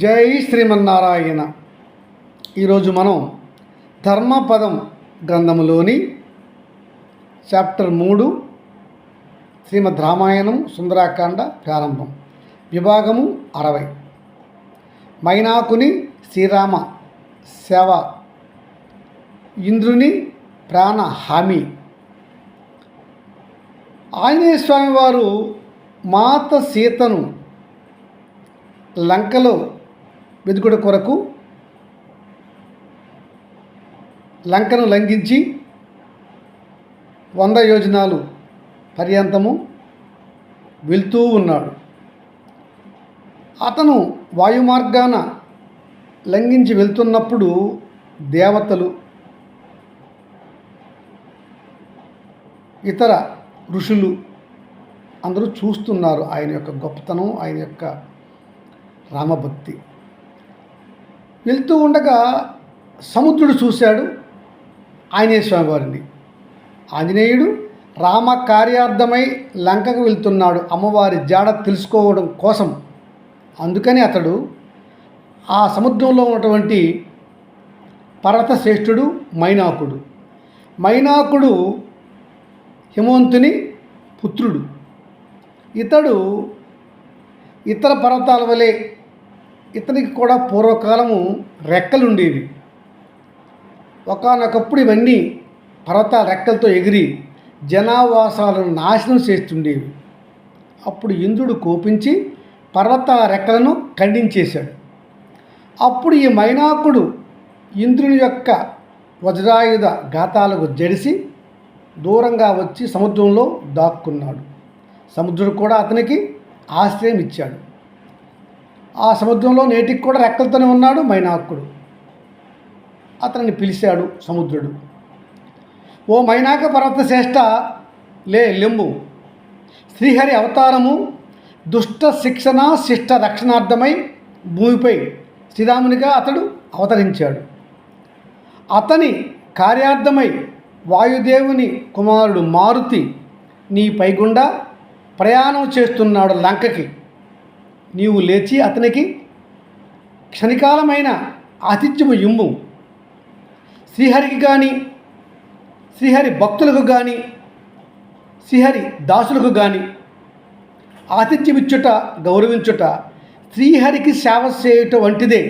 జై శ్రీమన్నారాయణ. ఈరోజు మనం ధర్మపదం గ్రంథములోని చాప్టర్ 3 శ్రీమద్ రామాయణం సుందరాకాండ ప్రారంభం, విభాగము 60. మైనాకుని శ్రీరామ సేవ, ఇంద్రుని ప్రాణ హామీ. ఆంజనేయ స్వామి వారు మాత సీతను లంకలో వెతుకుట కొరకు లంకను లంఘించి 100 యోజనాలు పర్యంతము వెళ్తూ ఉన్నాడు. అతను వాయుమార్గాన లంఘించి వెళ్తున్నప్పుడు దేవతలు, ఇతర ఋషులు అందరూ చూస్తున్నారు ఆయన యొక్క గొప్పతనం, ఆయన యొక్క రామభక్తి. వెళ్తూ ఉండగా సముద్రుడు చూశాడు ఆంజనేయ స్వామి వారిని. ఆంజనేయుడు రామ కార్యార్థమై లంకకు వెళ్తున్నాడు, అమ్మవారి జాడ తెలుసుకోవడం కోసం. అందుకని అతడు ఆ సముద్రంలో ఉన్నటువంటి పర్వత శ్రేష్ఠుడు మైనాకుడు హిమవంతుని పుత్రుడు. ఇతడు ఇతర పర్వతాల వలె ఇతనికి కూడా పూర్వకాలము రెక్కలుండేవి. ఒకానొకప్పుడు ఇవన్నీ పర్వతాల రెక్కలతో ఎగిరి జనావాసాలను నాశనం చేస్తుండేవి. అప్పుడు ఇంద్రుడు కోపించి పర్వతాల రెక్కలను ఖండించేశాడు. అప్పుడు ఈ మైనాకుడు ఇంద్రుని యొక్క వజ్రాయుధ ఘాతాలకు జడిసి దూరంగా వచ్చి సముద్రంలో దాక్కున్నాడు. సముద్రుడు కూడా అతనికి ఆశ్రయం ఇచ్చాడు. ఆ సముద్రంలో నేటికి కూడా రెక్కలతోనే ఉన్నాడు మైనాకుడు. అతన్ని పిలిచాడు సముద్రుడు. ఓ మైనాక పర్వత శ్రేష్ఠ, లెమ్ము. శ్రీహరి అవతారము దుష్ట శిక్షణ శిష్ట రక్షణార్థమై భూమిపై శ్రీరామునిగా అతడు అవతరించాడు. అతని కార్యార్థమై వాయుదేవుని కుమారుడు మారుతి నీ పైగుండా ప్రయాణం చేస్తున్నాడు లంకకి. నీవు లేచి అతనికి క్షణికాలమైన ఆతిథ్యము ఇమ్ము. శ్రీహరికి కానీ, శ్రీహరి భక్తులకు కానీ, శ్రీహరి దాసులకు కానీ ఆతిథ్యమిచ్చుట, గౌరవించుట శ్రీహరికి సేవ చేయుట వంటిదే.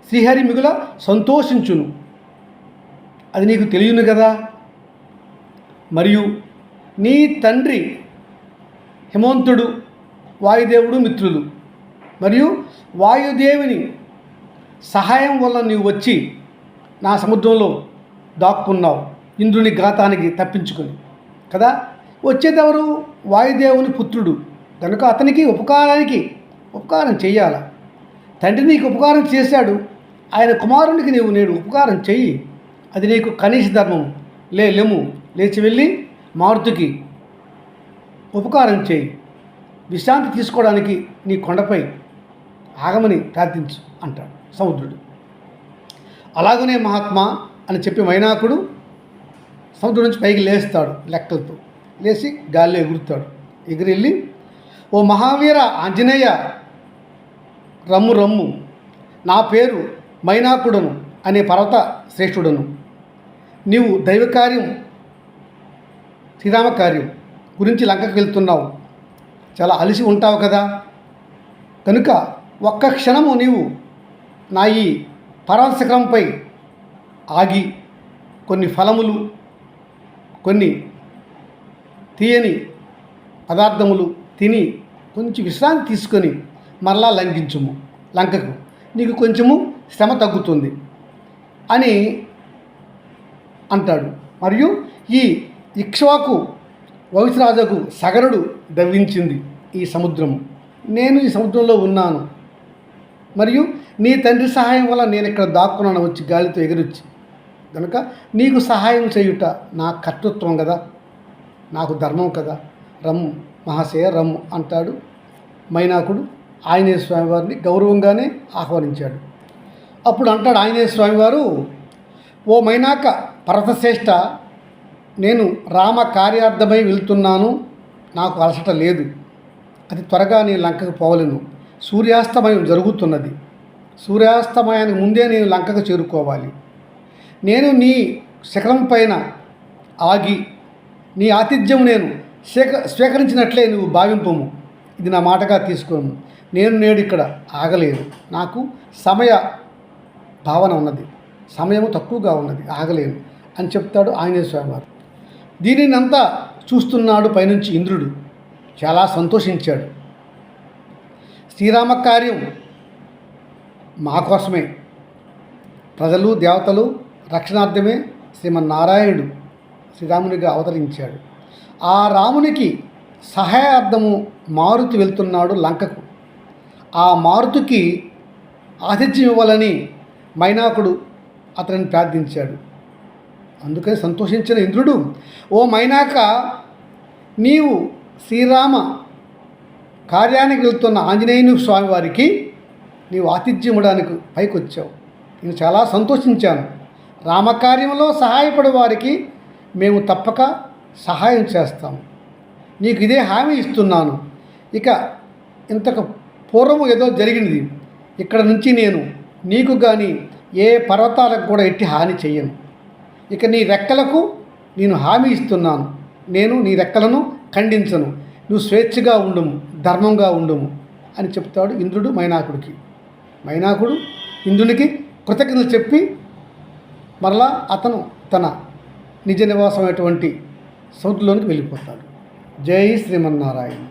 శ్రీహరి మిగుల సంతోషించును, అది నీకు తెలియను కదా. మరియు నీ తండ్రి హిమవంతుడు వాయుదేవుడు మిత్రులు, మరియు వాయుదేవుని సహాయం వల్ల నీవు వచ్చి నా సముద్రంలో దాక్కున్నావు, ఇంద్రుని ఘాతానికి తప్పించుకొని కదా. వచ్చేదెవరు? వాయుదేవుని పుత్రుడు కనుక అతనికి ఉపకారం చెయ్యాల. తండ్రి నీకు ఉపకారం చేశాడు, ఆయన కుమారునికి నేడు ఉపకారం చెయ్యి, అది నీకు కనీస ధర్మం. లెమ్ము, లేచి వెళ్ళి మారుతికి ఉపకారం చేయి, విశ్రాంతి తీసుకోవడానికి నీ కొండపై ఆగమని ప్రార్థించు అంటాడు సముద్రుడు. అలాగనే మహాత్మా అని చెప్పి మైనాకుడు సముద్రం నుంచి పైకి లేస్తాడు. లెక్కలతో లేచి గాల్లో ఎగురుతాడు. ఎగిరెళ్ళి, ఓ మహావీర ఆంజనేయ, రమ్ము, నా పేరు మైనాకుడును అనే పర్వత శ్రేష్ఠుడను. నీవు దైవకార్యం, శ్రీరామ కార్యం గురించి లంకకు వెళ్తున్నావు, చాలా అలసి ఉంటావు కదా. కనుక ఒక్క క్షణము నీవు నా ఈ పర్వత శిఖరంపై ఆగి కొన్ని ఫలములు, కొన్ని తీయని పదార్థములు తిని కొంచెం విశ్రాంతి తీసుకొని మరలా లంఘించుము లంకకు, నీకు కొంచెము శ్రమ తగ్గుతుంది అని అంటాడు. మరియు ఈ ఇక్ష్వాకు వంశరాజుకు సగరుడు దవ్వించింది ఈ సముద్రము. నేను ఈ సముద్రంలో ఉన్నాను, మరియు నీ తండ్రి సహాయం వల్ల నేను ఇక్కడ దాక్కున్నాను, వచ్చి గాలితో ఎగిరొచ్చి. కనుక నీకు సహాయం చేయుట నా కర్తృత్వం కదా, నాకు ధర్మం కదా. రమ్ము మహాశయ, రమ్ము అంటాడు మైనాకుడు. ఆంజనేయ స్వామి వారిని గౌరవంగానే ఆహ్వానించాడు. అప్పుడు అంటాడు ఆంజనేయ స్వామి వారు, ఓ మైనాక పర్వతశ్రేష్ఠ, నేను రామ కార్యార్థమై వెళ్తున్నాను, నాకు అలసట లేదు, అతి త్వరగా నేను లంకకు పోవలేను. సూర్యాస్తమయం జరుగుతున్నది. సూర్యాస్తమయానికి ముందే నేను లంకకు చేరుకోవాలి. నేను నీ శిఖరం పైన ఆగి నీ ఆతిథ్యం నేను స్వీకరించినట్లే నువ్వు భావింపము. ఇది నా మాటగా తీసుకోను. నేను నేడు ఇక్కడ ఆగలేను. నాకు సమయ భావన ఉన్నది, సమయము తక్కువగా ఉన్నది, ఆగలేను అని చెప్తాడు ఆంజనేయ స్వామి వారు. దీనిని అంతా చూస్తున్నాడు పైనుంచి ఇంద్రుడు. చాలా సంతోషించాడు. శ్రీరామ కార్యం మా కోసమే, ప్రజలు దేవతలు రక్షణార్థమే శ్రీమన్నారాయణుడు శ్రీరామునిగా అవతరించాడు. ఆ రామునికి సహాయార్థము మారుతి వెళ్తున్నాడు లంకకు. ఆ మారుతికి ఆతిథ్యం ఇవ్వాలని మైనాకుడు అతనిని ప్రార్థించాడు. అందుకని సంతోషించిన ఇంద్రుడు, ఓ మైనాక, నీవు శ్రీరామ కార్యానికి వెళ్తున్న ఆంజనేయుని స్వామివారికి నీవు ఆతిథ్యం ఇవ్వడానికి పైకి వచ్చావు. నేను చాలా సంతోషించాను. రామకార్యంలో సహాయపడే వారికి మేము తప్పక సహాయం చేస్తాము. నీకు ఇదే హామీ ఇస్తున్నాను. ఇక ఇంతకు పూర్వము ఏదో జరిగినది. ఇక్కడ నుంచి నేను నీకు కానీ ఏ పర్వతాలకు కూడా ఎట్టి హాని చెయ్యను. ఇక నీ రెక్కలకు నేను హామీ ఇస్తున్నాను. నేను నీ రెక్కలను ఖండించను. నువ్వు స్వేచ్ఛగా ఉండుము, ధర్మంగా ఉండుము అని చెప్తాడు ఇంద్రుడు మైనాకుడికి. మైనాకుడు ఇంద్రునికి కృతజ్ఞతలు చెప్పి మరలా అతను తన నిజ నివాసమైనటువంటి సౌత్లోనికి వెళ్ళిపోతాడు. జై శ్రీమన్నారాయణ.